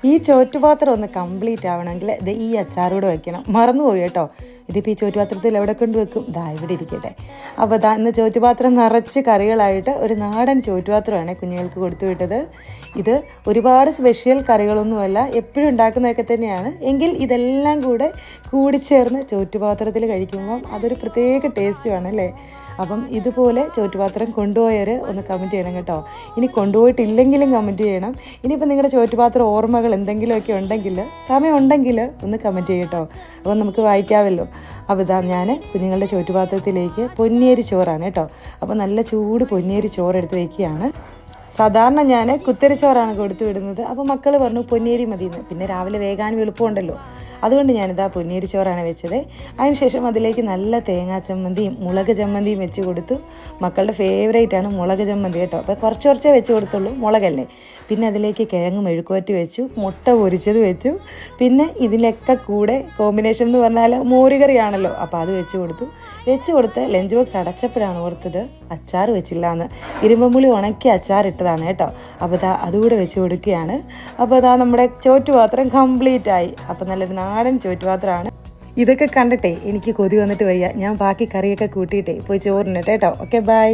ഈ ചോറ്റുപാത്രം ഒന്ന് കംപ്ലീറ്റ് ആവണമെങ്കിൽ ഇത് ഈ അച്ചാറൂടെ വയ്ക്കണം. മറന്നുപോയി കേട്ടോ. ഇതിപ്പോൾ ഈ ചോറ്റുപാത്രത്തിൽ എവിടെ കൊണ്ട് വെക്കും? ദാ ഇവിടെ ഇരിക്കട്ടെ. അപ്പോൾ ദാ ഇന്ന് ചോറ്റുപാത്രം നിറച്ച് കറികളായിട്ട് ഒരു നാടൻ ചോറ്റുപാത്രമാണ് കുഞ്ഞുങ്ങൾക്ക് കൊടുത്തു വിട്ടത്. ഇത് ഒരുപാട് സ്പെഷ്യൽ കറികളൊന്നുമല്ല, എപ്പോഴും ഉണ്ടാക്കുന്നതൊക്കെ തന്നെയാണ്. എങ്കിൽ ഇതെല്ലാം കൂടെ കൂടിച്ചേർന്ന് ചോറ്റുപാത്രത്തിൽ കഴിക്കുമ്പം അതൊരു പ്രത്യേക ടേസ്റ്റുമാണ് അല്ലേ. അപ്പം ഇതുപോലെ ചോറ്റുപാത്രം കൊണ്ടുപോയവർ ഒന്ന് കമൻറ്റ് ചെയ്യണം കേട്ടോ. ഇനി കൊണ്ടുപോയിട്ടില്ലെങ്കിലും കമൻറ്റ് ചെയ്യണം. ഇനിയിപ്പോൾ നിങ്ങളുടെ ചോറ്റുപാത്രം ഓർമ്മകൾ എന്തെങ്കിലുമൊക്കെ ഉണ്ടെങ്കിൽ, സമയം ഉണ്ടെങ്കിൽ ഒന്ന് കമൻറ്റ് ചെയ്യട്ടോ. അപ്പോൾ നമുക്ക് വായിക്കാമല്ലോ. അപ്പോൾ ഇതാ ഞാൻ കുഞ്ഞുങ്ങളുടെ ചോറ്റുപാത്രത്തിലേക്ക് പൊന്നിയരി ചോറാണ് കേട്ടോ. അപ്പോൾ നല്ല ചൂട് പൊന്നിയരി ചോറെടുത്ത് വയ്ക്കുകയാണ്. സാധാരണ ഞാൻ കുത്തരിച്ചോറാണ് കൊടുത്തു വിടുന്നത്. അപ്പോൾ മക്കൾ പറഞ്ഞു പൊന്നിയരി മതിയെന്ന്. പിന്നെ രാവിലെ വേഗാനും എളുപ്പമുണ്ടല്ലോ, അതുകൊണ്ട് ഞാനിതാ പൊന്നിയരി ചോറാണ് വെച്ചത്. അതിനുശേഷം അതിലേക്ക് നല്ല തേങ്ങാ ചമ്മന്തിയും മുളക് ചമ്മന്തിയും വെച്ച് കൊടുത്തു. മക്കളുടെ ഫേവറേറ്റാണ് മുളക് ചമ്മന്തി കേട്ടോ. അപ്പോൾ കുറച്ചേ വെച്ച് കൊടുത്തുള്ളൂ, മുളകല്ലേ. പിന്നെ അതിലേക്ക് കിഴങ്ങ് മെഴുക്കുവരട്ടി വെച്ചു, മുട്ട പൊരിച്ചത് വെച്ചു. പിന്നെ ഇതിലൊക്കെ കൂടെ കോമ്പിനേഷൻ എന്ന് പറഞ്ഞാൽ മോരുകറിയാണല്ലോ, അപ്പോൾ അത് വെച്ച് കൊടുത്ത് ലഞ്ച് ബോക്സ് അടച്ചപ്പോഴാണ് ഓർത്തത് അച്ചാർ വെച്ചില്ല എന്ന്. ഇരുമ്പമ്പുളി ഉണക്കി അച്ചാർ ഇട്ടതാണ് കേട്ടോ. അപ്പോൾ അതുകൂടെ വെച്ച് കൊടുക്കുകയാണ്. അപ്പോൾ നമ്മുടെ ചോറ്റുപാത്രം കംപ്ലീറ്റ് ആയി. അപ്പോൾ നല്ലൊരു നാടൻ ചോറ്റുപാത്രമാണ്. ഇതൊക്കെ കണ്ടിട്ടേ എനിക്ക് കൊതി വന്നിട്ട് വയ്യ. ഞാൻ ബാക്കി കറിയൊക്കെ കൂട്ടിയിട്ടേ പോയി ചോറിനട്ടെ കേട്ടോ. Okay, by.